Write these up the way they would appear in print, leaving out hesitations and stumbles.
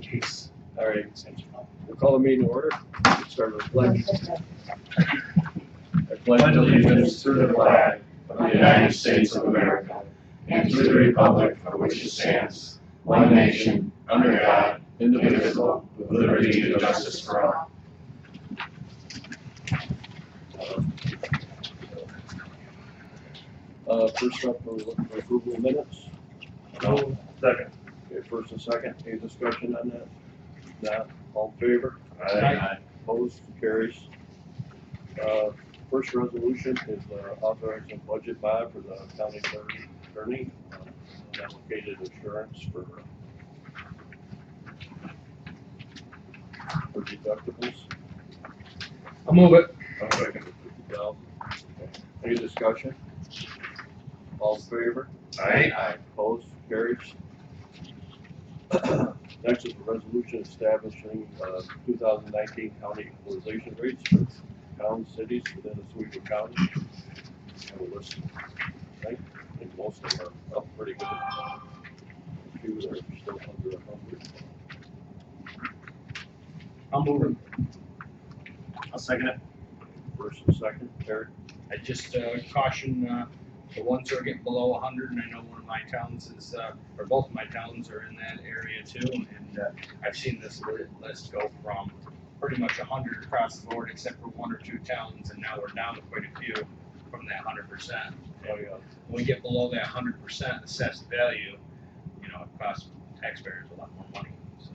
case. All right, we'll call the meeting to order. Start with pledge. I Pledge allegiance to the flag of the United States of America and to the republic for which it stands, one nation, under God, indivisible, with liberty and justice for all. First up, we're looking for approval of minutes. No. Second. Okay, first and second, any discussion on that? Not, all in favor? Aye. Opposed, carries. First resolution is authorizing budget bond for the county attorney, allocated insurance for deductibles. I'll move it. $50,000. Any discussion? All in favor? Aye. Opposed, carries. Next is a resolution establishing 2019 county equalization rates for town cities within Oswego County. Have a list. I think most of them are up pretty good. A few that are still under 100. I'll move it. I'll second it. First and second, Terry. I just caution the ones who are getting below 100, and I know one of my towns is, or both of my towns are in that area too, and I've seen this list go from pretty much 100 across the board, except for one or two towns, and now we're down to quite a few from that 100%. Oh, yeah. When we get below that 100% assessed value, you know, it costs taxpayers a lot more money. So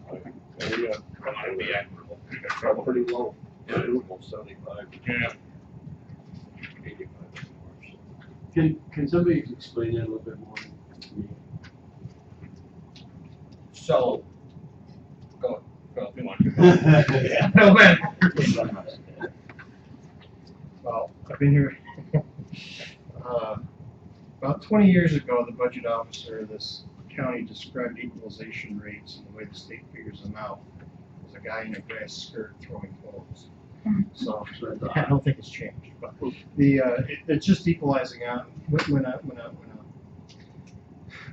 Yeah, I want to be equitable. yeah. Pretty low. Yeah, almost 75. Yeah. 85. Can somebody explain that a little bit more to me? So, go if you want to. Yeah. No, man. Well, I've been here about 20 years ago. The budget officer of this county described equalization rates and the way the state figures them out as a guy in a grass skirt throwing clothes. So I don't think it's changed, but it's just equalizing out when a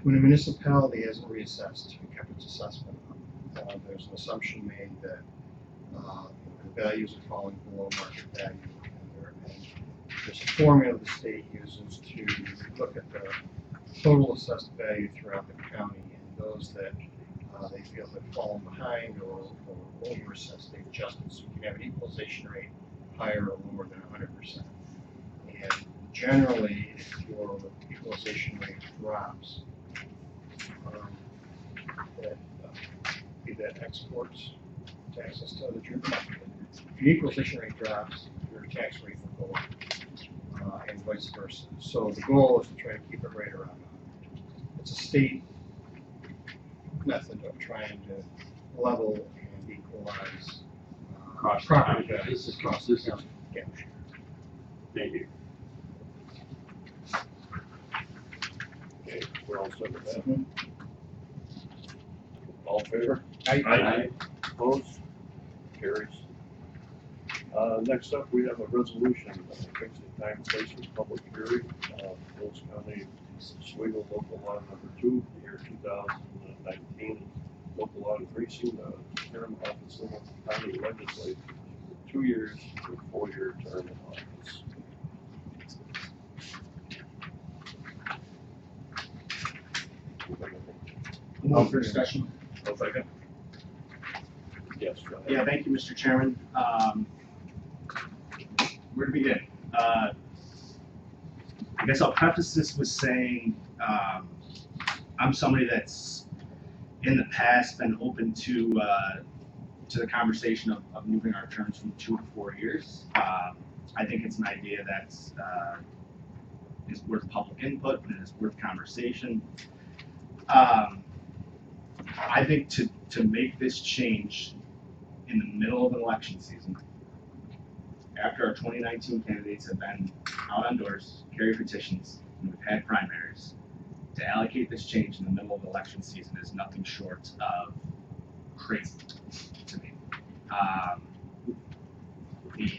municipality hasn't reassessed and kept its assessment up. There's an assumption made that the values are falling below market value, and there's a formula the state uses to look at the total assessed value throughout the county, and those that they feel have fallen behind or over-assessed, they've adjusted, so you can have an equalization rate higher or lower than 100%. And generally, if your equalization rate drops, be that exports taxes to other jurisdictions. If your equalization rate drops, your tax rate will go up, and vice versa. So the goal is to try to keep it right around 100. It's a state method of trying to level and equalize property values. This is across this county. Yeah. Thank you. Okay, we're all set with that. All in favor? Aye. Opposed? Carries. Next up, we have a resolution fixing time and place for public hearing. Hills County, Oswego Local Law Number 2, the year 2019. Local law increasing the term of office of the county legislature for 2 years to a 4-year term of office. Move for discussion. I'll second. Yes, go ahead. Yeah, thank you, Mr. Chairman. Where to begin? I guess I'll preface this with saying I'm somebody that's in the past been open to the conversation of moving our terms from 2 to 4 years. I think it's an idea that is worth public input and is worth conversation. I think to make this change in the middle of an election season, after our 2019 candidates have been out on doors, carried petitions, and we've had primaries, to allocate this change in the middle of the election season is nothing short of crazy to me.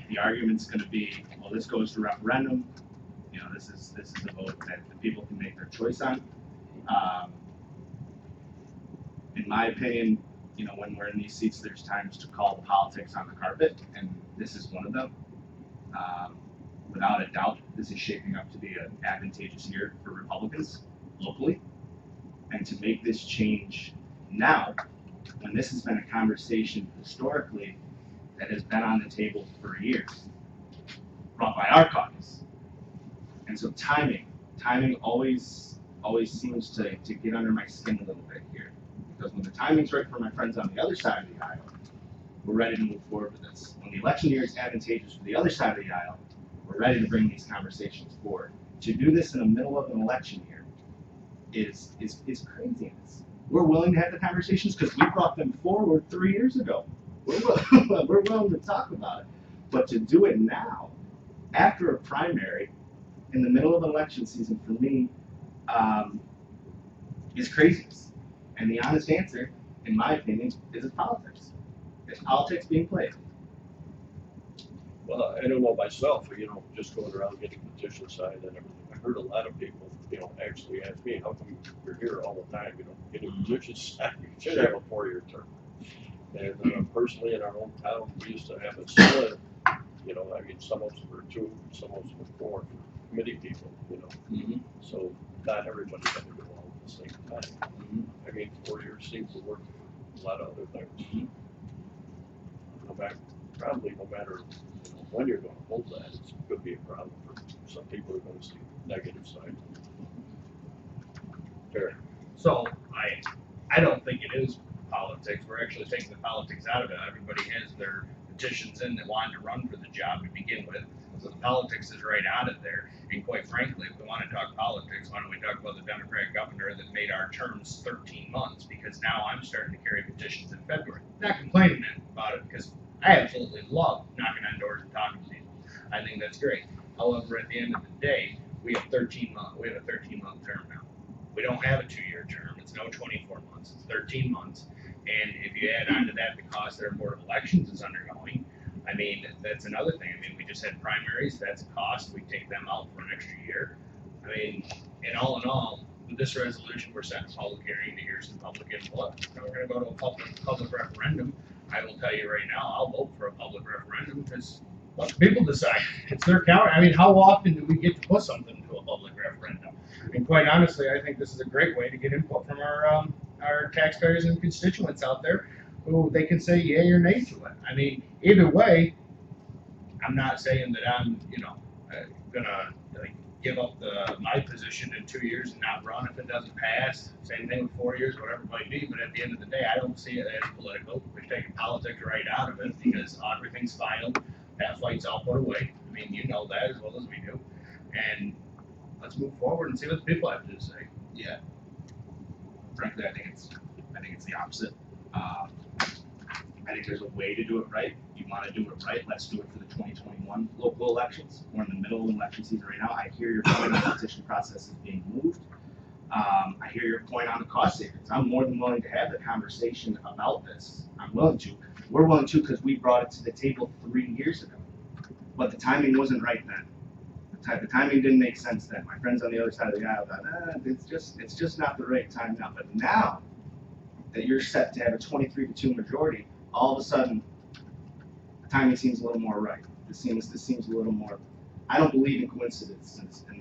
The argument's going to be, well, this goes to referendum. You know, this is a vote that the people can make their choice on. In my opinion, you know, when we're in these seats, there's times to call the politics on the carpet, and this is one of them. Without a doubt, this is shaping up to be an advantageous year for Republicans locally. And to make this change now, when this has been a conversation historically that has been on the table for years, brought by our caucus. And so timing always seems to get under my skin a little bit here. Because when the timing's right for my friends on the other side of the aisle, we're ready to move forward with this. When the election year is advantageous for the other side of the aisle, we're ready to bring these conversations forward. To do this in the middle of an election year is craziness. We're willing to have the conversations because we brought them forward 3 years ago. We're willing to talk about it. But to do it now, after a primary, in the middle of an election season, for me, is craziness. And the honest answer, in my opinion, is it's politics. It's politics being played. Well, I don't know myself, you know, just going around getting petitions signed and everything. I heard a lot of people, you know, actually ask me, how come you're here all the time, you know, getting petitions signed? You should have a 4-year term. And personally, in our own town, we used to have it split. You know, I mean, some of us were 2, some of us were 4 for committee people, you know. Mm-hmm. So not everybody had to go all at the same time. Mm-hmm. I mean, 4 years seems to work for a lot of other things. Mm-hmm. Probably no matter, you know, when you're going to hold that, it could be a problem for some people who are going to see negative side. Sure. So I don't think it is politics. We're actually taking the politics out of it. Everybody has their petitions in that wanted to run for the job to begin with. So the politics is right out of there. And quite frankly, if we want to talk politics, why don't we talk about the Democrat governor that made our terms 13 months? Because now I'm starting to carry petitions in February. Not complaining about it because I absolutely love knocking on doors and talking to people. I think that's great. However, at the end of the day, we have 13 months. We have a 13-month term now. We don't have a 2-year term. It's no 24 months. It's 13 months. And if you add on to that the cost that our Board of Elections is undergoing, I mean, that's another thing. I mean, we just had primaries. That's a cost. We take them out for an extra year. I mean, in all, with this resolution, we're setting a public hearing to hear some public input. And we're going to go to a public referendum. I will tell you right now, I'll vote for a public referendum because let the people decide. It's their county. I mean, how often do we get to put something to a public referendum? And quite honestly, I think this is a great way to get input from our taxpayers and constituents out there who they can say yay or nay to it. I mean, either way, I'm not saying that I'm, gonna give up my position in 2 years and not run if it doesn't pass. Same thing with 4 years, whatever it might be. But at the end of the day, I don't see it as political. We're taking politics right out of it because everything's final. That fight's all put away. I mean, you know that as well as we do. And let's move forward and see what the people have to say. Yeah. Frankly, I think it's the opposite. I think there's a way to do it right. You want to do it right, let's do it for the 2021 local elections. We're in the middle of election season right now. I hear your point on the petition process is being moved. I hear your point on the cost savings. I'm more than willing to have the conversation about this. I'm willing to. We're willing to because we brought it to the table 3 years ago. But the timing wasn't right then. The timing didn't make sense then. My friends on the other side of the aisle thought, it's just not the right time now. But now that you're set to have a 23-2 majority, all of a sudden, the timing seems a little more right. This seems a little more. I don't believe in coincidences in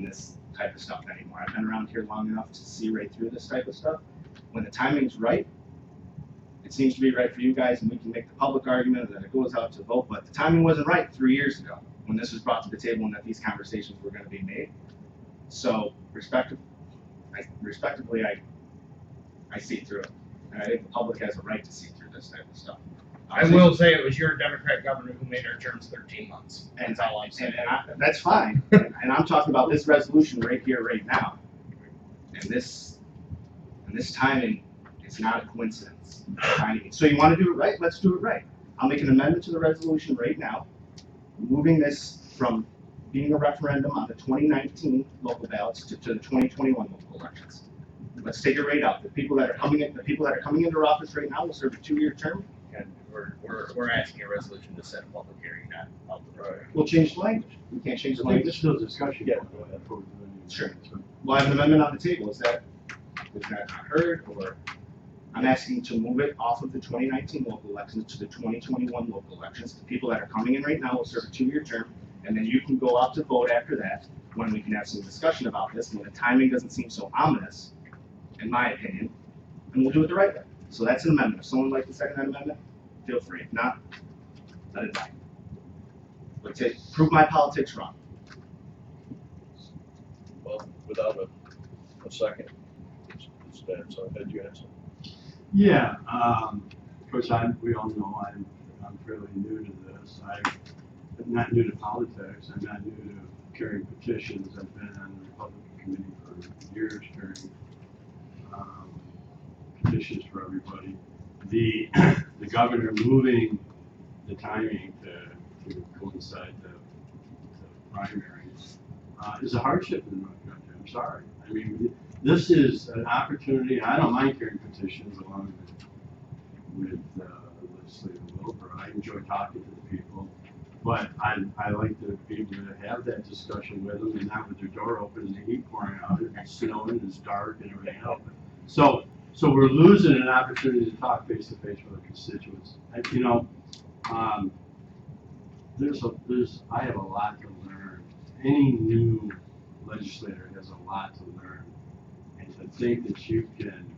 this type of stuff anymore. I've been around here long enough to see right through this type of stuff. When the timing's right, it seems to be right for you guys, and we can make the public argument that it goes out to vote. But the timing wasn't right 3 years ago when this was brought to the table and that these conversations were going to be made. So respectively, I see through it. And I think the public has a right to see through this type of stuff. I will say it was your Democrat governor who made our terms 13 months. That's all I'm saying. And that's fine. And I'm talking about this resolution right here, right now. And this timing, it's not a coincidence. So you want to do it right? Let's do it right. I'll make an amendment to the resolution right now, moving this from being a referendum on the 2019 local ballots to the 2021 local elections. Let's take it right out. The people that are coming into office right now will serve a 2-year term. And we're asking a resolution to set a public hearing, not public. Right. We'll change the language. We can't change the I think there's language. still discussion. Yeah. Go ahead. Before we do any- Sure. We'll have an amendment on the table. Is that not heard or? I'm asking to move it off of the 2019 local elections to the 2021 local elections. The people that are coming in right now will serve a 2-year term, and then you can go out to vote after that, when we can have some discussion about this, when the timing doesn't seem so ominous, in my opinion, and we'll do it the right way. So that's an amendment. If someone would like to second that amendment, feel free. If not, let it die. But to prove my politics wrong. Well, without a second, it's bad, so Ed, you have some. Yeah, of course, we all know I'm fairly new to this. I'm not new to politics. I'm not new to carrying petitions. I've been on the Republican committee for years carrying petitions for everybody. The governor moving the timing to coincide the primaries is a hardship in North Country. I'm sorry. I mean, this is an opportunity. I don't mind carrying petitions along with Legislator Wilbur. I enjoy talking to the people, but I like to be able to have that discussion with them and not with their door open and the heat pouring out and it's snowing and it's dark and everything else. So we're losing an opportunity to talk face to face with our constituents. I have a lot to learn. Any new legislator has a lot to learn, and to think that you can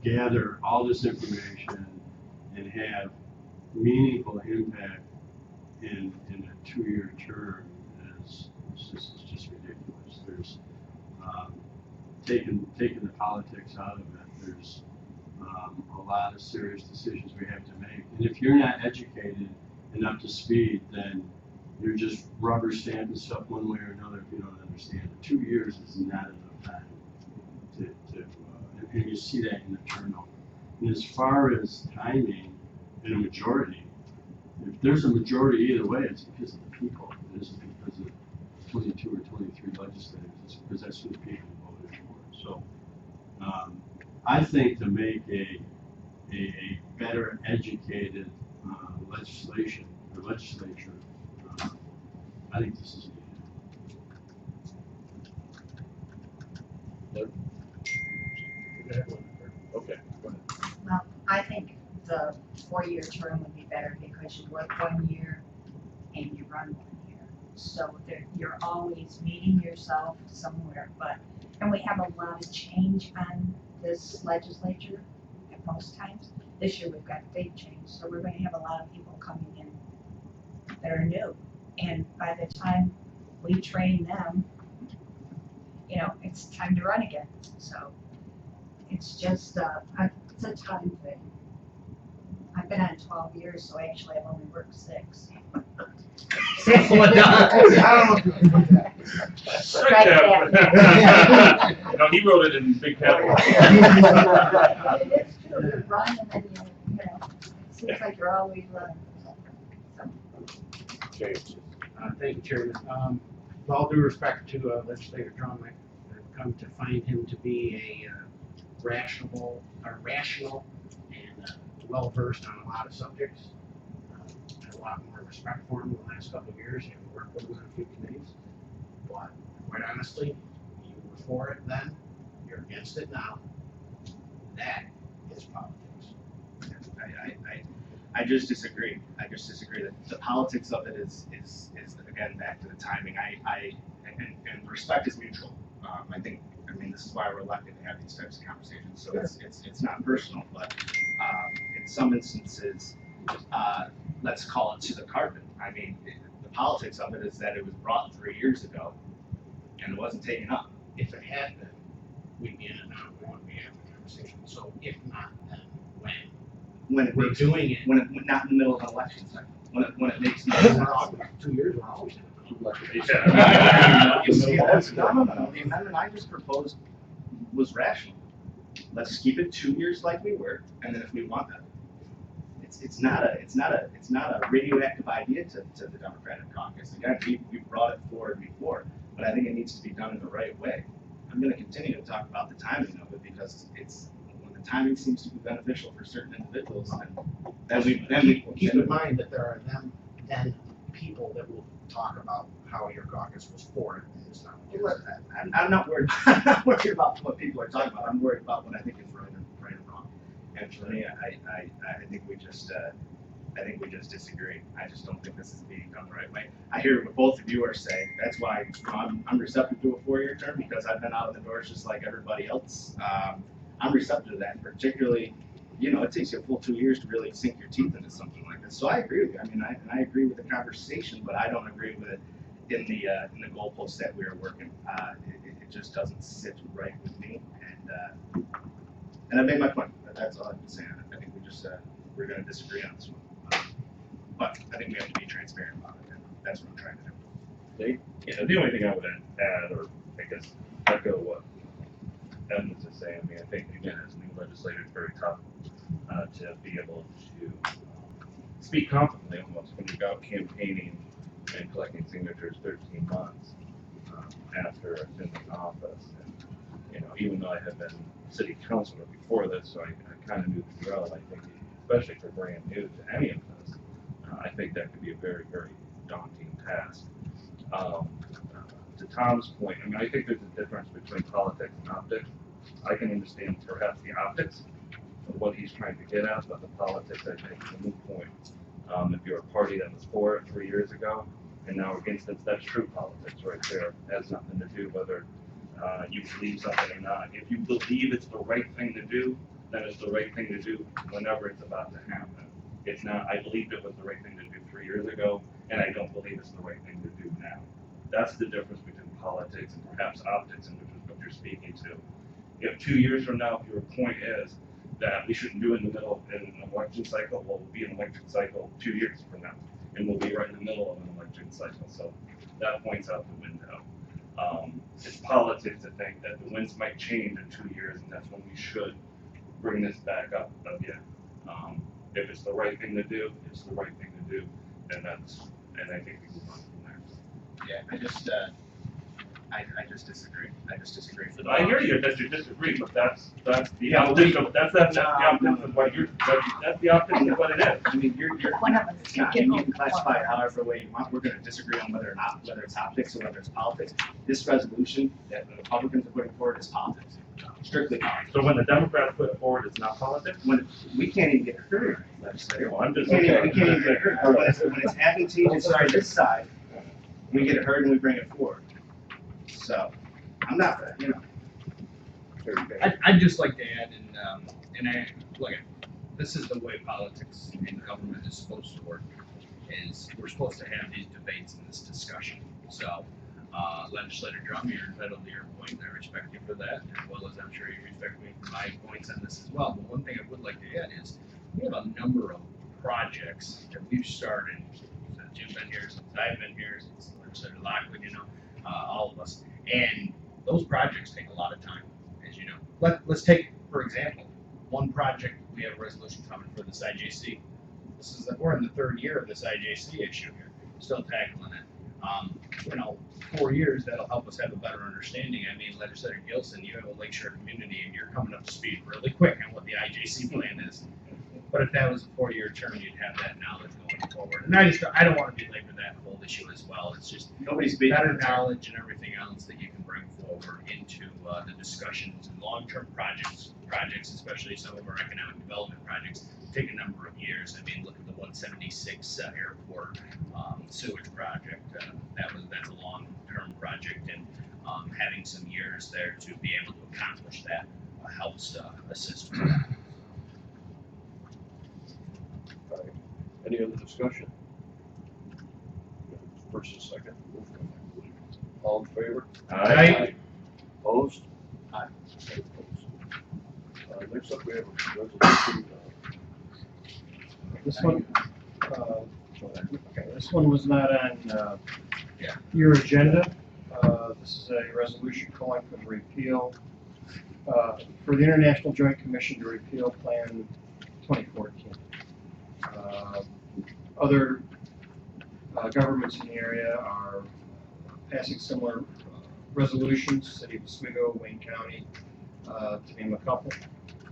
gather all this information and have meaningful impact in a 2-year term is just ridiculous. There's taking the politics out of it. There's a lot of serious decisions we have to make, and if you're not educated and up to speed, then you're just rubber stamping stuff one way or another if you don't understand it. 2 years is not enough time and you see that in the turnover. And as far as timing and a majority, if there's a majority either way, it's because of the people. It isn't because of 22 or 23 legislators. It's because that's who the people voted for. So I think to make a better educated legislature, I think this is needed. Okay, go ahead. Well, I think the 4-year term would be better because you work 1 year and you run 1 year. So you're always meeting yourself somewhere, and we have a lot of change on this legislature at most times. This year we've got big change, so we're going to have a lot of people coming in that are new. And by the time we train them, it's time to run again. So it's just it's a time thing. I've been on 12 years, so actually I've only worked 6. Simple enough. Strike that. No, he wrote it in big capitals. It is true. You run and then it seems like you're always running. James. Thank you, Chairman. With all due respect to Legislator Drum, I've come to find him to be a rational and well-versed on a lot of subjects. I have a lot more respect for him in the last couple of years, having worked with him on a few committees. But quite honestly, you were for it then, you're against it now. That is politics. I just disagree. I just disagree that the politics of it is again back to the timing. And respect is mutual. I mean this is why we're elected to have these types of conversations. So it's not personal, but in some instances, let's call it to the carpet. I mean the politics of it is that it was brought 3 years ago and it wasn't taken up. If it had been, we'd be in it now, we wouldn't be having a conversation. So if not, then when? When it We're makes, doing it. when not in the middle of an election cycle. When it makes no sense. 2 years, we're always in it. No. The amendment I just proposed was rational. Let's keep it 2 years like we were, and then if we want that, it's not a radioactive idea to the Democratic caucus. Again, we brought it forward before, but I think it needs to be done in the right way. I'm going to continue to talk about the timing of it because when the timing seems to be beneficial for certain individuals, then we Keep in mind that there are then people that will talk about how your caucus was for it. It's not. I'm not worried. I'm not worried about what people are talking about. I'm worried about what I think is right and wrong. Actually, I think we just disagree. I just don't think this is being done the right way. I hear what both of you are saying. That's why I'm receptive to a 4-year term, because I've been out of the doors just like everybody else. I'm receptive to that, particularly. It takes you a full 2 years to really sink your teeth into something like this. So I agree with you. I mean, I agree with the conversation, but I don't agree with it in the goalposts that we are working. It just doesn't sit right with me, and I made my point. That's all I can say on it. I think we're going to disagree on this one, but I think we have to be transparent about it, and that's what I'm trying to do. Dave? Yeah, the only thing I would add, or I guess echo what Edmonds is saying, I mean, I think, again, as new legislator, it's very tough to be able to speak confidently almost when you're out campaigning and collecting signatures 13 months after assuming office. And, even though I had been city councilor before this, so I kind of knew the drill. I think, especially for brand new to any of this, I think that could be a very, very daunting task. To Tom's point, I mean, I think there's a difference between politics and optics. I can understand perhaps the optics of what he's trying to get at, but the politics, I think, is a moot point. If you're a party that was for it 3 years ago, and now against it, that's true politics right there. It has nothing to do whether you believe something or not. If you believe it's the right thing to do, then it's the right thing to do whenever it's about to happen. It's not, I believed it was the right thing to do 3 years ago, and I don't believe it's the right thing to do now. That's the difference between politics and perhaps optics, and which is what you're speaking to. If 2 years from now, if your point is that we shouldn't do it in the middle of an election cycle, well, we'll be in an election cycle 2 years from now, and we'll be right in the middle of an election cycle. So that point's out the window. It's politics to think that the winds might change in 2 years, and that's when we should bring this back up again. If it's the right thing to do, it's the right thing to do, and I think we move on from there. Yeah, I just disagree. I just disagree. I hear you that you disagree, but that's the Yeah, optics of that's the optics of what you're that's the optics of what it is. I mean, you're One of them is Scott, get you over can classify it however way you want. We're going to disagree on whether it's optics or whether it's politics. This resolution that the Republicans are putting forward is politics, strictly politics. So when the Democrats put it forward, it's not politics. When we can't even get heard, legislature. Well, I'm We just can't even get heard. But when it's advantageous for this side, we get it heard and we bring it forward. So I'm not, I'd just like to add, look, this is the way politics and government is supposed to work, is we're supposed to have these debates and this discussion. So, Legislator Drum, you're entitled to your point, and I respect you for that, as well as I'm sure you respect me for my points on this as well. But one thing I would like to add is, we have a number of projects that we've started since you've been here, since I've been here, since Legislator Lockwood, all of us. And those projects take a lot of time, as you know. Let's take, for example, one project. We have a resolution coming for this IJC. We're in the 3rd year of this IJC issue here, still tackling it. 4 years, that'll help us have a better understanding. I mean, Legislator Gilson, you have a Lakeshore community, and you're coming up to speed really quick on what the IJC plan is. But if that was a 4-year term, you'd have that knowledge going forward. And I don't want to belabor that whole issue as well. It's just nobody's better knowledge and everything else that you can bring forward into the discussions and long-term projects, especially some of our economic development projects, take a number of years. I mean, look at the 176 airport sewage project. That's a long-term project, and having some years there to be able to accomplish that helps assist with that. Any other discussion? First and second. All in favor? Aye. Opposed? Aye. Opposed. Next up, we have a resolution. This one, this one was not on your agenda. This is a resolution calling for the repeal, for the International Joint Commission to repeal Plan 2014. Other governments in the area are passing similar resolutions, City of Oswego, Wayne County, to name a couple.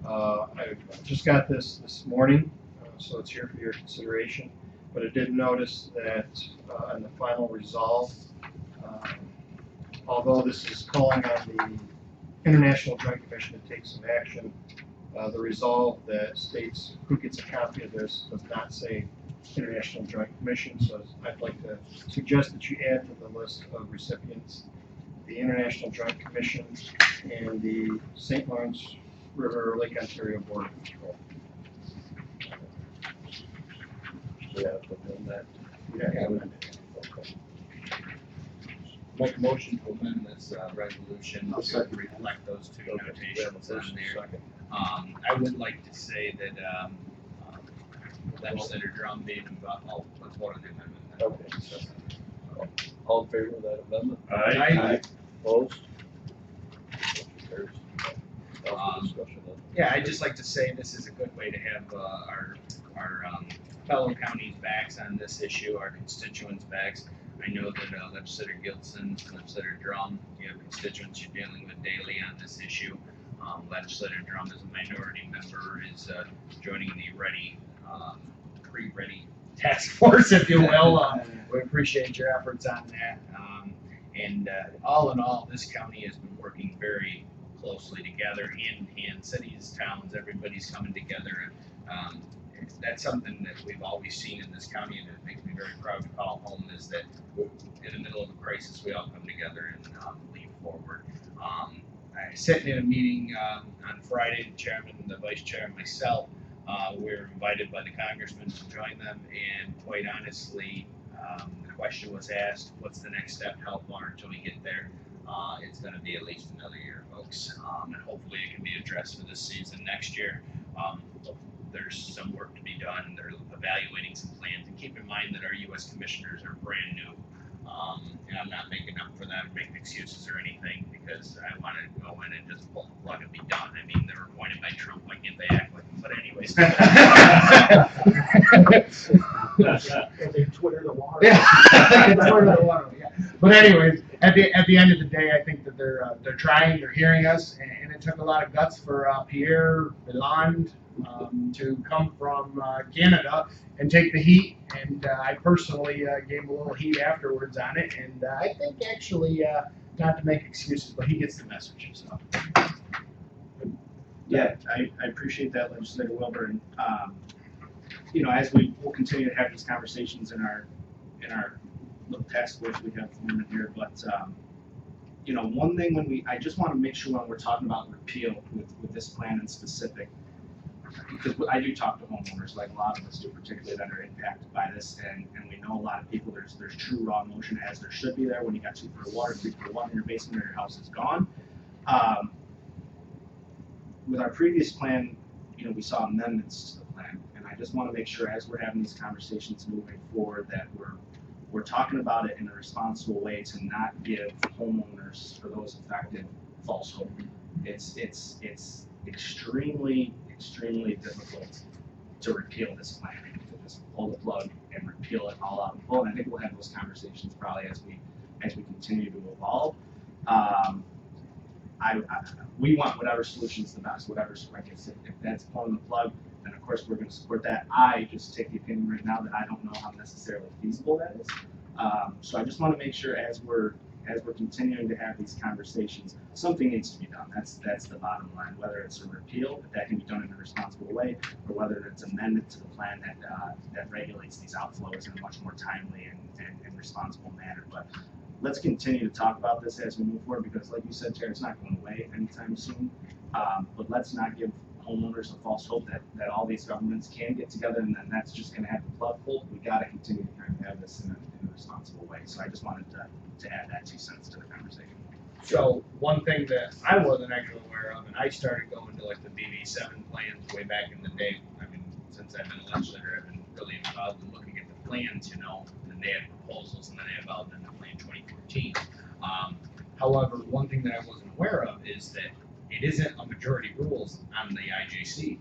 I just got this morning, so it's here for your consideration. But I did notice that in the final resolve, although this is calling on the International Joint Commission to take some action, the resolve that states who gets a copy of this does not say International Joint Commission, so I'd like to suggest that you add to the list of recipients the International Joint Commission and the St. Lawrence River Lake Ontario Board of Control. We have to amend that. Okay. Make a motion to amend this resolution I'll to second. reflect those two Okay, we have a notations first on and there. second. I would like to say that Legislator Drum made, let's vote on the amendment. Okay. All in favor of that amendment? Aye. Opposed? Motion carries. Now for Um, discussion on- Yeah, I'd just like to say this is a good way to have our fellow counties' backs on this issue, our constituents' backs. I know that Legislator Gilson, Legislator Drum, you have constituents you're dealing with daily on this issue. Legislator Drum is a minority member, is joining the pre-ready task force, if you will. We appreciate your efforts on that. And all in all, this county has been working very closely together, hand in hand, cities, towns, everybody's coming together. That's something that we've always seen in this county, and it makes me very proud to call home, is that in the middle of a crisis, we all come together and lead forward. I sitting in a meeting on Friday, the chairman, the vice chair, and myself, we were invited by the congressman to join them, and quite honestly, the question was asked, what's the next step, how far until we get there? It's going to be at least another year, folks, and hopefully it can be addressed for this season next year. There's some work to be done. They're evaluating some plans, and keep in mind that our U.S. commissioners are brand new, and I'm not making up for them, making excuses or anything, because I want to go in and just pull the plug and be done. I mean, they were appointed by Trump. Why can't they act like them? But anyways. They Twitter the water. Yeah. Twitter the water, yeah. But anyways, at the end of the day, I think that they're trying, they're hearing us, and it took a lot of guts for Pierre Belland to come from Canada and take the heat, and I personally gave him a little heat afterwards on it, and I think actually, not to make excuses, but he gets the message, so. Yeah, I appreciate that, Legislator Wilbur, and as we will continue to have these conversations in our little task force we have forming here, but one thing I just want to make sure when we're talking about repeal with this plan in specific, because I do talk to homeowners, like a lot of us do, particularly that are impacted by this, and we know a lot of people, there's true raw emotion, as there should be there when you got 2 for water, 3 for water in your basement or your house is gone. With our previous plan, we saw amendments to the plan, and I just want to make sure as we're having these conversations moving forward that we're talking about it in a responsible way to not give homeowners, for those affected, false hope. It's extremely difficult to repeal this plan, to just pull the plug and repeal it all out in full. And I think we'll have those conversations probably as we continue to evolve. We want whatever solution is the best, whatever's right. If that's pulling the plug, then of course we're going to support that. I just take the opinion right now that I don't know how necessarily feasible that is. So I just want to make sure as we're continuing to have these conversations, something needs to be done. That's the bottom line. Whether it's a repeal, if that can be done in a responsible way, or whether it's amendment to the plan that regulates these outflows in a much more timely and responsible manner. But let's continue to talk about this as we move forward, because like you said, Terry, it's not going away anytime soon. But let's not give homeowners a false hope that all these governments can get together and then that's just going to have the plug pulled. We got to continue to kind of have this in a responsible way. So I just wanted to add that 2 cents to the conversation. So one thing that I wasn't actually aware of, and I started going to like the BB7 plans way back in the day. I mean, since I've been a legislator, I've been really involved in looking at the plans, and they had proposals, and then I involved in the plan 2014. However, one thing that I wasn't aware of is that it isn't a majority rules on the IJC.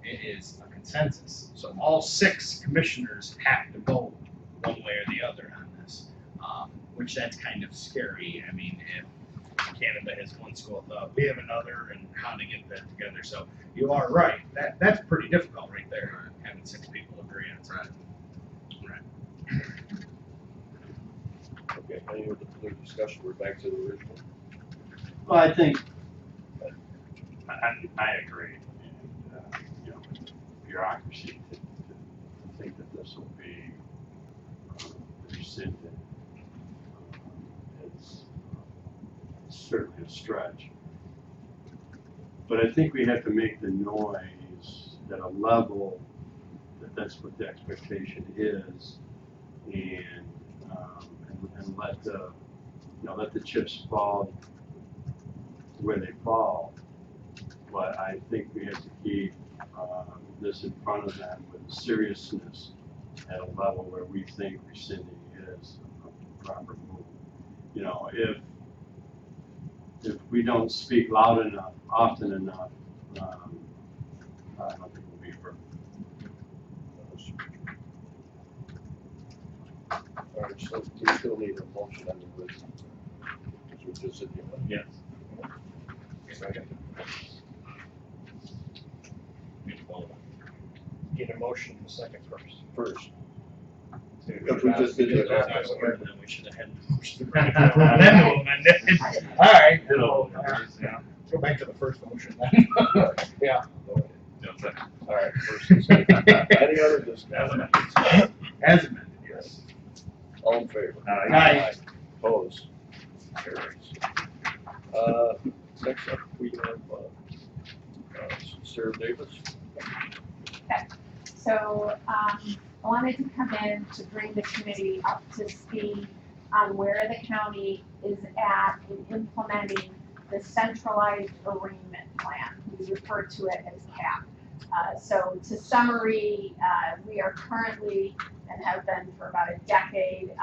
It is a consensus. So all 6 commissioners have to vote one way or the other on this, which that's kind of scary. I mean, if Canada has one school of thought, we have another, and how to get that together. So you are right. That's pretty difficult right there, having 6 people agree on something. Right. Okay, any other discussion? We're back to the original. Well, I think, I agree. And, you know, bureaucracy to think that this will be rescinded is certainly a stretch. But I think we have to make the noise at a level that that's what the expectation is, and let the, you know, let the chips fall where they fall. But I think we have to keep this in front of them with seriousness at a level where we think rescinding is a proper move. You know, if we don't speak loud enough, often enough, I don't think we'll be heard. All right, so we still need a motion on the original. Because we just said, Yes. Second. Need a motion in a second first. First. Because we just did it. Then we should have had the motion. Then we'll amend it. All right. Yeah. Go back to the first motion then. Yeah. All right, first and second. Any other discussion? As amended, Yes. All in favor? Aye. Opposed? Carries. Next up, we have Sarah Davis. So I wanted to come in to bring the committee up to speed on where the county is at in implementing the centralized arraignment plan. We refer to it as CAP. So to summary, we are currently and have been for about a decade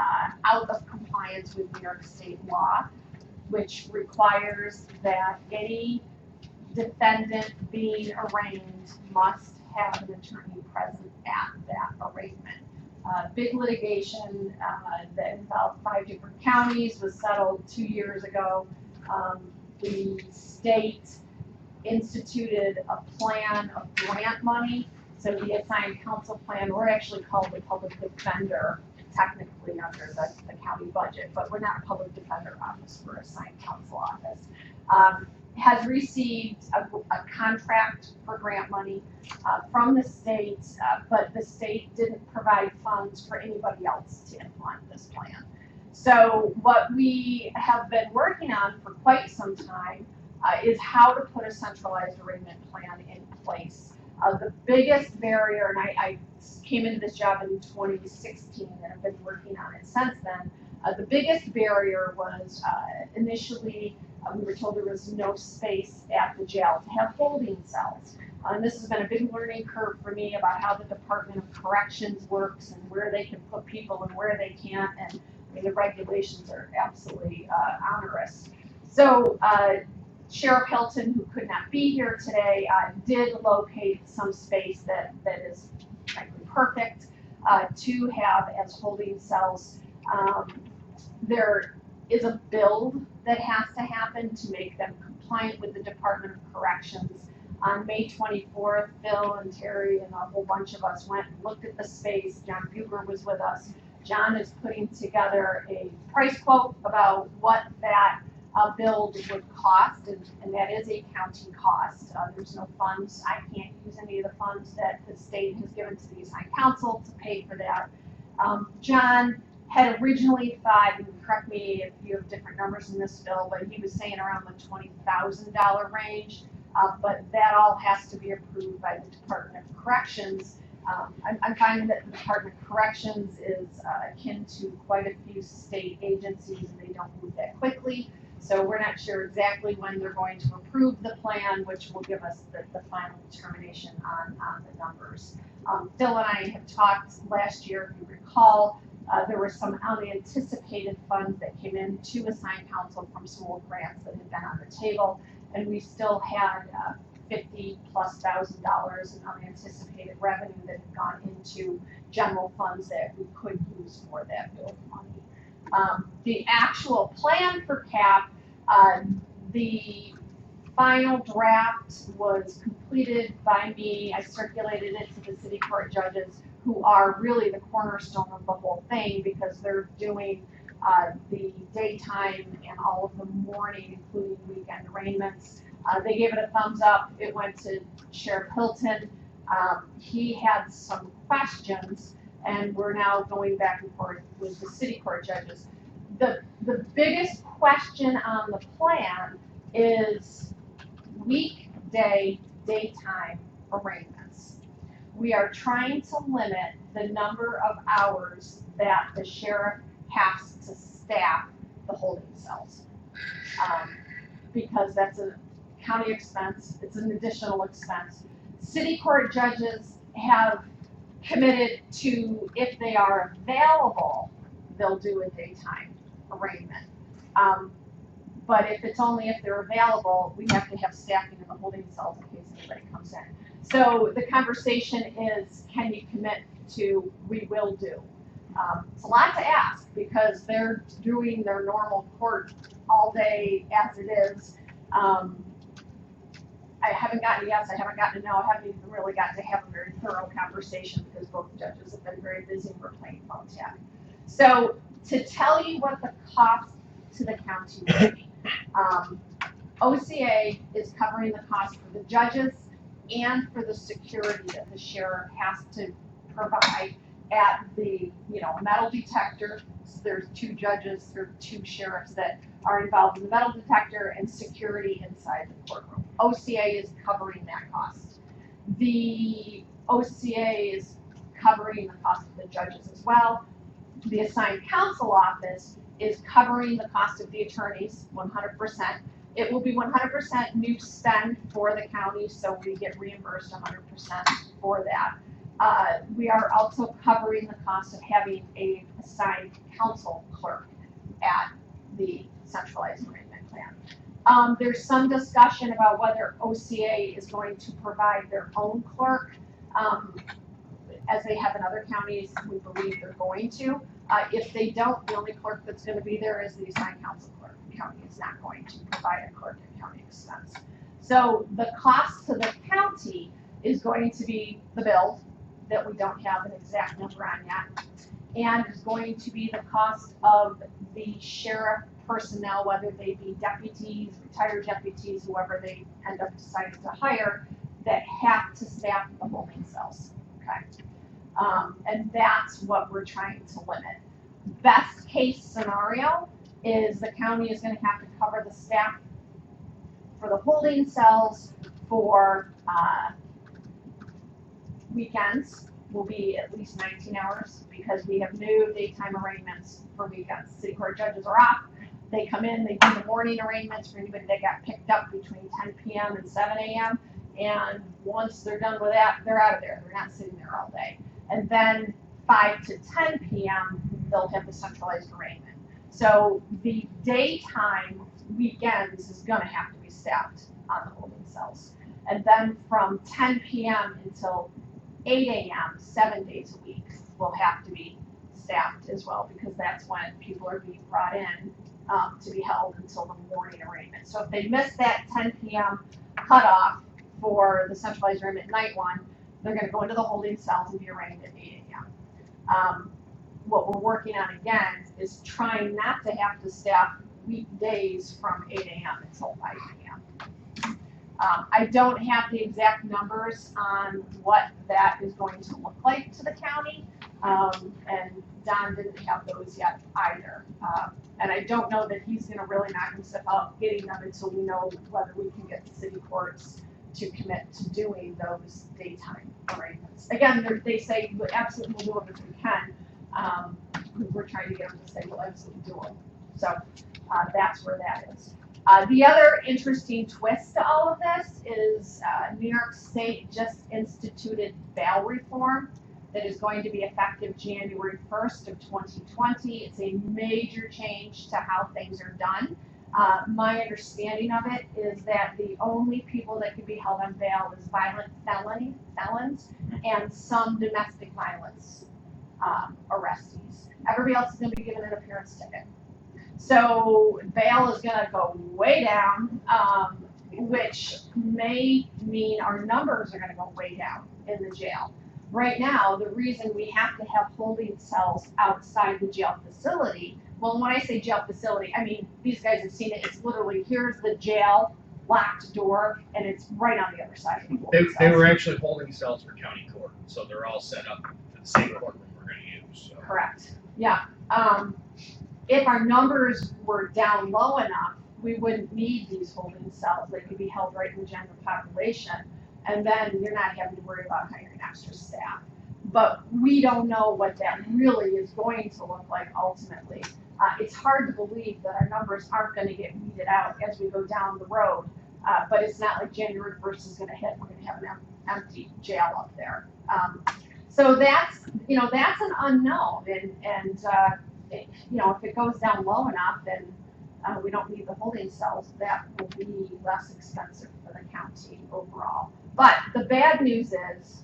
out of compliance with New York State law, which requires that any defendant being arraigned must have an attorney present at that arraignment. Big litigation that involved 5 different counties was settled 2 years ago. The state instituted a plan of grant money. So the assigned counsel plan, we're actually called the public defender technically under the county budget, but we're not a public defender office, we're assigned counsel office. Has received a contract for grant money from the state, but the state didn't provide funds for anybody else to implement this plan. So what we have been working on for quite some time is how to put a centralized arraignment plan in place. The biggest barrier, and I came into this job in 2016 and have been working on it since then, the biggest barrier was initially we were told there was no space at the jail to have holding cells. And this has been a big learning curve for me about how the Department of Corrections works and where they can put people and where they can't. And I mean, the regulations are absolutely onerous. So Sheriff Hilton, who could not be here today, did locate some space that is frankly perfect to have as holding cells. There is a build that has to happen to make them compliant with the Department of Corrections. On May 24th, Phil and Terry and a whole bunch of us went and looked at the space. John Buger was with us. John is putting together a price quote about what that build would cost, and that is a county cost. There's no funds. I can't use any of the funds that the state has given to the assigned counsel to pay for that. John had originally thought, and correct me if you have different numbers in this bill, but he was saying around the $20,000 range. But that all has to be approved by the Department of Corrections. I'm finding that the Department of Corrections is akin to quite a few state agencies, and they don't move that quickly. So we're not sure exactly when they're going to approve the plan, which will give us the final determination on the numbers. Phil and I have talked last year, if you recall, there were some unanticipated funds that came in to assigned counsel from some old grants that had been on the table, and we still had $50,000+ in unanticipated revenue that had gone into general funds that we could use for that build money. The actual plan for CAP, the final draft was completed by me. I circulated it to the city court judges, who are really the cornerstone of the whole thing because they're doing the daytime and all of the morning, including weekend arraignments. They gave it a thumbs up. It went to Sheriff Hilton. He had some questions, and we're now going back and forth with the city court judges. The biggest question on the plan is weekday, daytime arraignments. We are trying to limit the number of hours that the sheriff has to staff the holding cells. Because that's a county expense, it's an additional expense. City court judges have committed to, if they are available, they'll do a daytime arraignment. But if it's only if they're available, we have to have staffing in the holding cells in case anybody comes in. So the conversation is, can you commit to, we will do? It's a lot to ask because they're doing their normal court all day as it is. I haven't gotten a yes, I haven't gotten a no, I haven't even really got to have a very thorough conversation because both judges have been very busy and we're playing phone tag. So to tell you what the cost to the county will be, OCA is covering the cost for the judges and for the security that the sheriff has to provide at the, metal detector. So there's 2 judges, there are 2 sheriffs that are involved in the metal detector and security inside the courtroom. OCA is covering that cost. The OCA is covering the cost of the judges as well. The assigned counsel office is covering the cost of the attorneys 100%. It will be 100% new spend for the county, so we get reimbursed 100% for that. We are also covering the cost of having a assigned counsel clerk at the centralized arraignment plan. There's some discussion about whether OCA is going to provide their own clerk, as they have in other counties. We believe they're going to. If they don't, the only clerk that's going to be there is the assigned counsel clerk. The county is not going to provide a clerk at county expense. So the cost to the county is going to be the bill that we don't have an exact number on yet, and is going to be the cost of the sheriff personnel, whether they be deputies, retired deputies, whoever they end up deciding to hire, that have to staff the holding cells. Okay, and that's what we're trying to limit. Best case scenario is the county is going to have to cover the staff for the holding cells for weekends. Will be at least 19 hours because we have no daytime arraignments for weekends. City court judges are off. They come in, they do the morning arraignments for anybody that got picked up between 10 p.m. and 7 a.m. And once they're done with that, they're out of there. They're not sitting there all day. And then 5 to 10 p.m., they'll have the centralized arraignment. So the daytime weekends is going to have to be staffed on the holding cells. And then from 10 p.m. until 8 a.m., 7 days a week, will have to be staffed as well because that's when people are being brought in to be held until the morning arraignment. So if they miss that 10 p.m. cutoff for the centralized arraignment night one, they're going to go into the holding cells and be arraigned at 8 a.m. What we're working on again is trying not to have to staff weekdays from 8 a.m. until 5 p.m. I don't have the exact numbers on what that is going to look like to the county, and Don didn't have those yet either. And I don't know that he's going to really knock himself out getting them until we know whether we can get the city courts to commit to doing those daytime arraignments. Again, they say we absolutely will do them if we can. We're trying to get them to say we'll absolutely do them. So that's where that is. The other interesting twist to all of this is New York State just instituted bail reform that is going to be effective January 1st of 2020. It's a major change to how things are done. My understanding of it is that the only people that can be held on bail is violent felons and some domestic violence arrestees. Everybody else is going to be given an appearance ticket. So bail is going to go way down, which may mean our numbers are going to go way down in the jail. right now, the reason we have to have holding cells outside the jail facility, well, when I say jail facility, I mean, these guys have seen it, it's literally, here's the jail locked door, and it's right on the other side of the holding They cells. were actually holding cells for county court, so they're all set up for the same courtroom we're gonna use, so. Correct, yeah. If our numbers were down low enough, we wouldn't need these holding cells, they could be held right in the general population, and then you're not having to worry about hiring extra staff. But we don't know what that really is going to look like ultimately. It's hard to believe that our numbers aren't gonna get weeded out as we go down the road, but it's not like January 1st is gonna hit, we're gonna have an empty jail up there. So that's, that's an unknown, and if it goes down low enough, then we don't need the holding cells, that will be less expensive for the county overall. But the bad news is,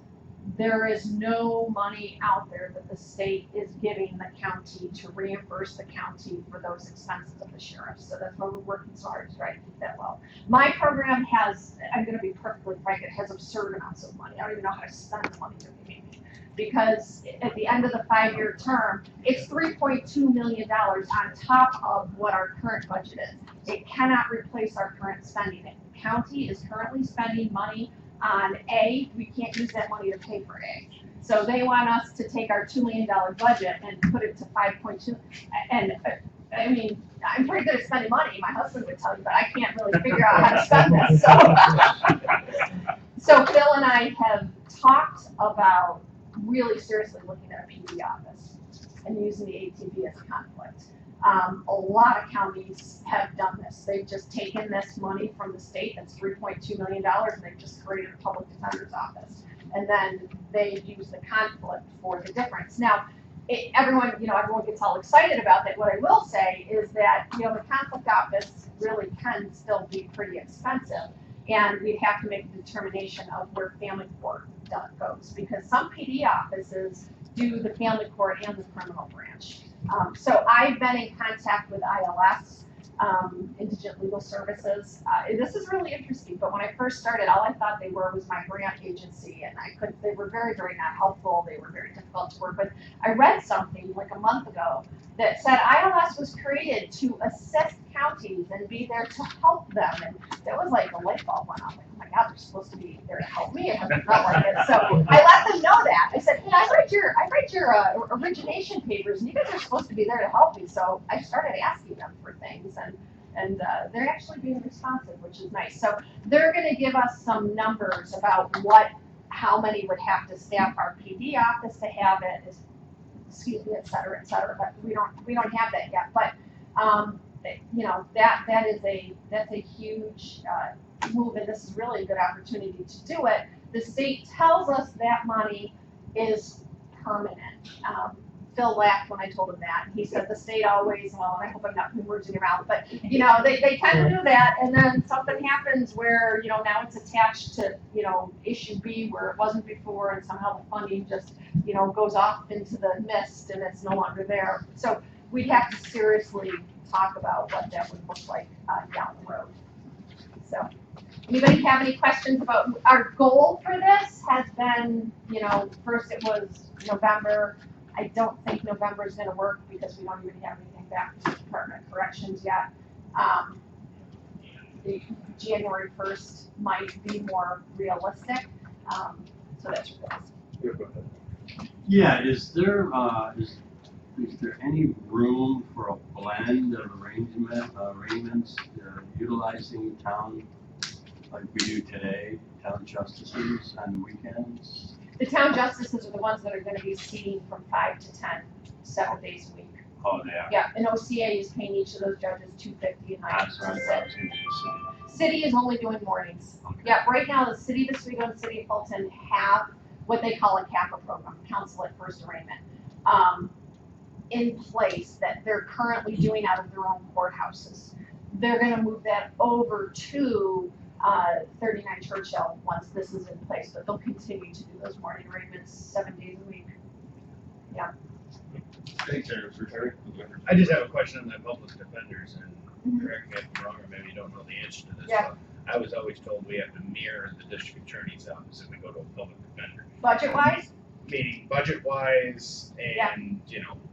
there is no money out there that the state is giving the county to reimburse the county for those expenses of the sheriff. So that's why we're working so hard to try to keep that low. My program has, I'm gonna be perfectly frank, it has absurd amounts of money. I don't even know how to spend the money they're giving me. Because at the end of the 5-year term, it's $3.2 million on top of what our current budget is. It cannot replace our current spending. The county is currently spending money on A, we can't use that money to pay for A. So they want us to take our $2 million budget and put it to 5.2. And I mean, I'm pretty good at spending money, my husband would tell you, but I can't really figure out how to spend this. So Phil and I have talked about really seriously looking at a PD office and using the ATV as a conflict. A lot of counties have done this. They've just taken this money from the state, that's $3.2 million, and they've just created a public defender's office. And then they use the conflict for the difference. Now, everyone gets all excited about that. What I will say is that, the conflict office really can still be pretty expensive. And we'd have to make a determination of where family court goes, because some PD offices do the family court and the criminal branch. So I've been in contact with ILS, Indigent Legal Services. This is really interesting, but when I first started, all I thought they were was my grant agency, and they were very, very not helpful. They were very difficult to work with. I read something like a month ago that said ILS was created to assist counties and be there to help them, and that was like a light bulb went off. Like, oh my God, they're supposed to be there to help me. It hasn't felt like it. So I let them know that. I said, hey, I read your origination papers, and you guys are supposed to be there to help me. So I started asking them for things, and they're actually being responsive, which is nice. So they're going to give us some numbers about how many would have to staff our PD office to have it, et cetera, but we don't have that yet. But that's a huge move, and this is really a good opportunity to do it. The state tells us that money is permanent. Phil laughed when I told him that. He said the state always, well, I hope I'm not putting words in your mouth, but they tend to do that, and then something happens where now it's attached to issue B where it wasn't before, and somehow the funding just goes off into the mist and it's no longer there. So we'd have to seriously talk about what that would look like down the road. So, anybody have any questions about our goal for this? Has been, first it was November. I don't think November is going to work because we don't even have anything back from the Department of Corrections yet. January 1st might be more realistic. So that's your goal. Yeah, go ahead. Yeah, is there any room for a blend of arrangements utilizing town, like we do today, town justices on the weekends? The town justices are the ones that are going to be seating from 5 to 10, 7 days a week. Oh, they are? Yeah, and OCA is paying each of those judges $250 a night. That's right, I was into the city. City is only doing mornings. Okay. Yeah, right now the city of Oswego and the city of Fulton have what they call a CAPA program, Counsel at First Arraignment, in place that they're currently doing out of their own courthouses. They're going to move that over to 39 Churchill once this is in place, but they'll continue to do those morning arraignments 7 days a week. Yeah. Thanks, Secretary. I just have a question on the public defenders, and correct me if I'm wrong, or maybe you don't know the answer to this. Yeah. But I was always told we have to mirror the district attorney's office if we go to a public defender. Budget wise, meaning budget wise Yeah. and,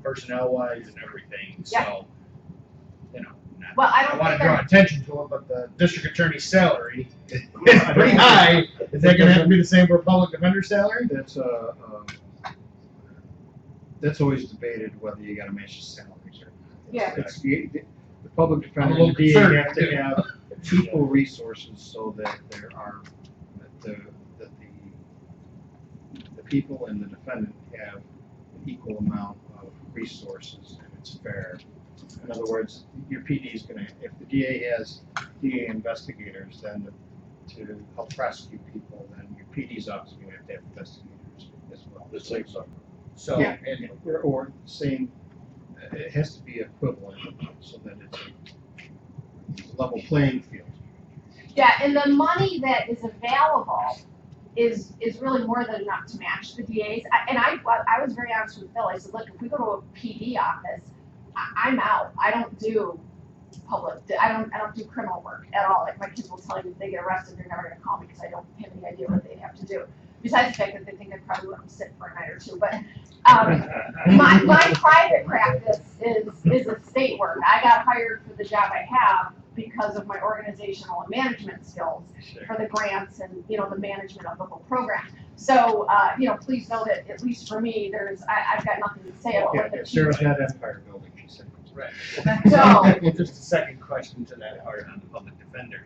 personnel wise and everything, Yeah. so, not- Well, I I don't wanna think draw they're, attention to it, but the district attorney's salary is pretty high. Is that gonna have to be the same for public defender's salary? That's always debated whether you gotta match the salaries or not. Yeah. The public defender I'm a and the little DA concerned, have to too. have equal resources so that the people and the defendant have an equal amount of resources and it's fair. In other words, your PD is gonna, if the DA has DA investigators, then to help prosecute people, then your PD's office is gonna have to have investigators as well. The same stuff. So, Yeah. and Or same, it has to be equivalent so that it's a level playing field. yeah, and the money that is available is really more than enough to match the DA's. I was very honest with Phil. I said, look, if we go to a PD office, I'm out. I don't do I don't do criminal work at all. Like my kids will tell you if they get arrested, they're never gonna call me because I don't have any idea what they have to do. Besides the fact that they think I probably let them sit for a night or two, but my private practice is estate work. I got hired for the job I have because of my organizational and management skills for the grants and, the management of the whole program. So, please know that at least for me, I've got nothing to say about what the Sarah's got Empire Building, she said. right. So- Just a second question to that part on the public defender.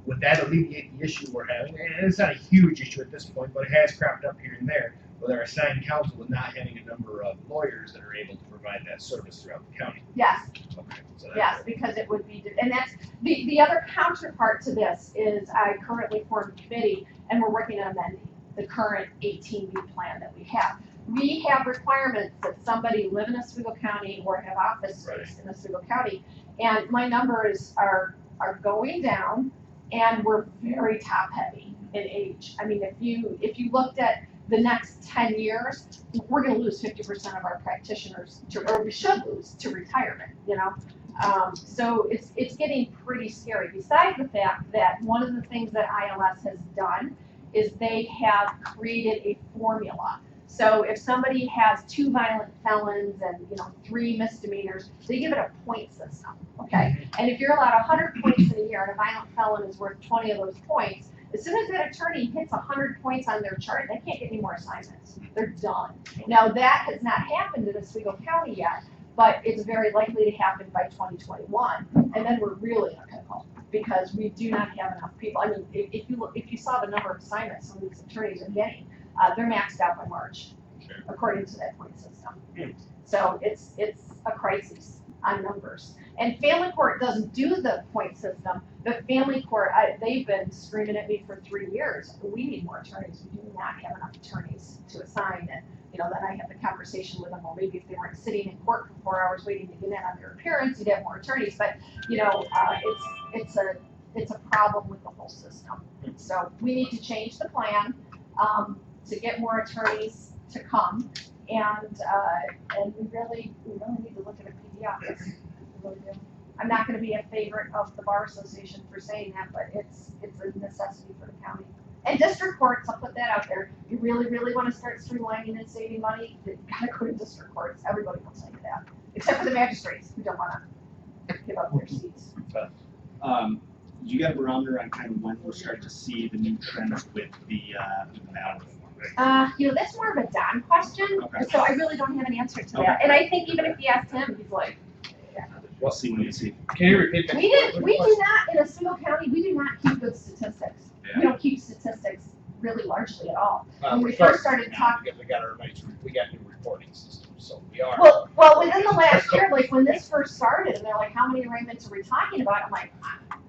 Would that alleviate the issue we're having? And it's not a huge issue at this point, but it has cropped up here and there with our assigned counsel with not having a number of lawyers that are able to provide that service throughout the county. Yes, Okay. So yes, because it would be, and that's, the other counterpart to this is I currently formed a committee and we're working on amending the current 18B plan that we have. We have requirements that somebody live in Oswego County or have office space in Oswego County. And my numbers are going down and we're very top heavy in age. I mean, if you looked at the next 10 years, we're gonna lose 50% of our practitioners or we should lose to retirement, So it's getting pretty scary. Besides the fact that one of the things that ILS has done is they have created a formula. So if somebody has 2 violent felons and, 3 misdemeanors, they give it a point system, okay? And if you're allowed 100 points in a year and a violent felon is worth 20 of those points, as soon as that attorney hits 100 points on their chart, they can't get any more assignments. They're done. Now, that has not happened in Oswego County yet, but it's very likely to happen by 2021. And then we're really in a pickle because we do not have enough people. I mean, if you saw the number of assignments some of these attorneys are getting, they're maxed out by March, according to that point system. So it's a crisis on numbers. And family court doesn't do the point system, but family court, they've been screaming at me for 3 years. We need more attorneys. We do not have enough attorneys to assign. And, then I have the conversation with them, well, maybe if they weren't sitting in court for 4 hours waiting to get in on their appearance, you'd have more attorneys. But, it's a problem with the whole system. So we need to change the plan to get more attorneys to come. And we really need to look at a PD office. We really do. I'm not gonna be a favorite of the Bar Association for saying that, but it's a necessity for the county. And district courts, I'll put that out there. You really wanna start streamlining and saving money, you gotta go to district courts. Everybody will tell you that, except for the magistrates who don't wanna give up their seats. You got a barometer on kind of when we'll start to see the new trends with the ballot reform? That's more of a Don question, Okay. so I really don't have an answer to that. Okay. And I think even if you asked him, he's like, We'll see when we see. Can you repeat that? we do not, in Oswego County, we do not keep good statistics. We don't keep statistics really largely at all. When we first started talking. Because we got new reporting systems, so we are. Well, within the last year, like when this first started, and they're like, how many arraignments are we talking about? I'm like,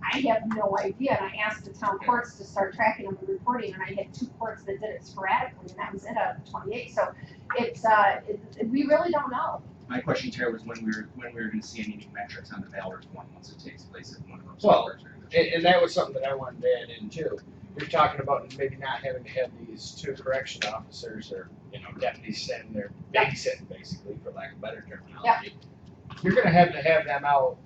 I have no idea. And I asked the town courts to start tracking them and reporting, and I had 2 courts that did it sporadically, and that was it out of 28. So it's, we really don't know. My question, Tara, was when we were going to see any new metrics on the ballot reform once it takes place in one of those. Well, and that was something that I wanted to add in too. You're talking about maybe not having to have these 2 correction officers or, deputies sitting there babysitting basically, for lack of better terminology. You're gonna have to have them out,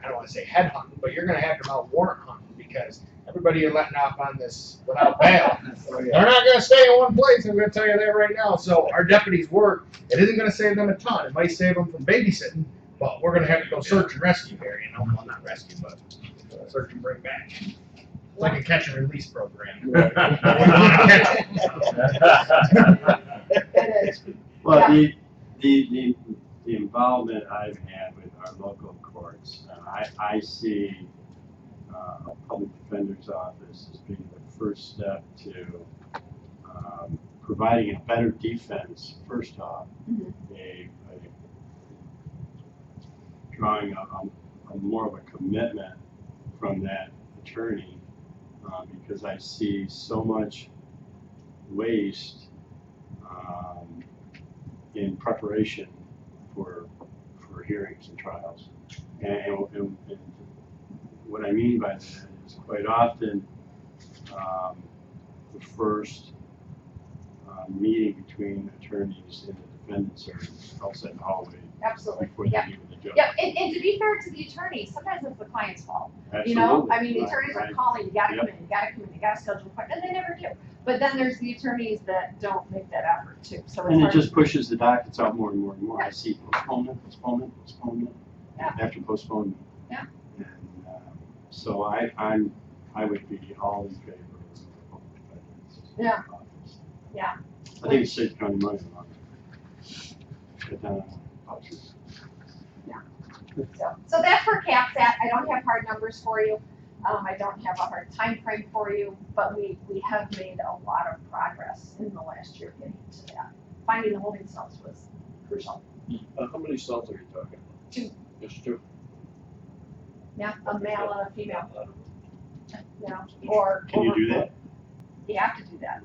I don't wanna say head hunting, but you're gonna have them out warrant hunting because everybody you're letting off on this without bail. They're not gonna stay in one place, I'm gonna tell you that right now. So our deputies work, it isn't gonna save them a ton, it might save them from babysitting, but we're gonna have to go search and rescue here, you know, well, not rescue, but search and bring back. It's like a catch and release program. It is. Well, the involvement I've had with our local courts, I see a public defender's office as being the first step to providing a better defense, first off, drawing a more of a commitment from that attorney, because I see so much waste in preparation for hearings and trials. And what I mean by that is quite often the first meeting between attorneys and the defendants are outside the hallway Absolutely. before they Yep. meet with the judge. Yep, and to be fair to the attorney, sometimes it's the client's fault. Absolutely. You know, I mean, the attorneys are Right. calling, you gotta Yep. come in, you gotta come in, you gotta schedule an appointment, and they never do. But then there's the attorneys that don't make that effort too, so it's And it hard. just pushes the dockets out more and more and more. Yeah. I see postponement, Yeah. after postponement. Yeah. And so I would be all in favor of the public defender's Yeah. office. Yeah. I think it saves county money a lot. Cut down on officers. So that's where CAP's at. I don't have hard numbers for you. I don't have a hard time frame for you, but we have made a lot of progress in the last year getting to that. Finding the holding cells was crucial. How many cells are you talking about? 2. Just 2? Yeah, a male and a female, you know, or. Can you do that? You have to do that.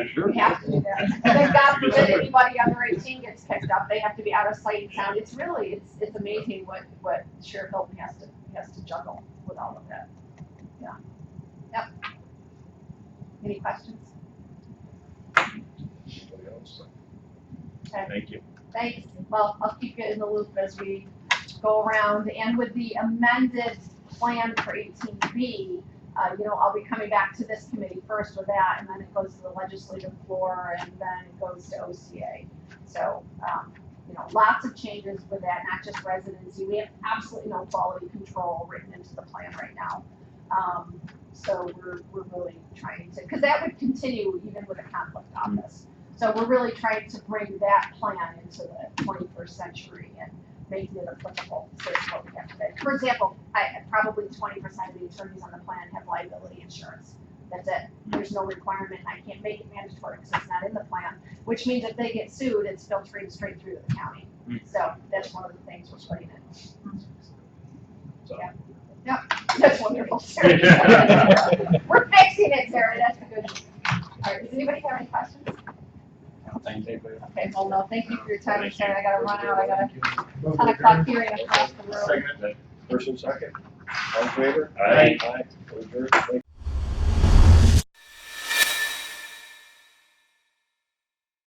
Sure. You have to do that. And then God forbid anybody under 18 gets picked up, they have to be out of sight and sound. It's really, it's amazing what Sheriff Hilton has to juggle with all of that. Yeah. Yep. Any questions? Anybody else? Okay. Thank you. Thanks. Well, I'll keep you in the loop as we go around. And with the amended plan for 18B, you know, I'll be coming back to this committee first with that, and then it goes to the legislative floor, and then it goes to OCA. So, you know, lots of changes with that, not just residency. We have absolutely no quality control written into the plan right now. So we're really trying to, because that would continue even with a conflict office. So we're really trying to bring that plan into the 21st century and making it applicable to what we have today. For example, probably 20% of the attorneys on the plan have liability insurance. That's it. There's no requirement. I can't make it mandatory because it's not in the plan, which means if they get sued, it's filtering straight through to the county. So that's one of the things we're putting in. Yeah. Yep, that's wonderful, Sarah. We're fixing it, Sarah, that's good. All right, does anybody have any questions? Thank you. Okay, well, no, thank you for your time, Sarah, I gotta run out, I got a 10 o'clock hearing across the room. First and second? All in favor? Aye. Aye. Adjourned. Thank you.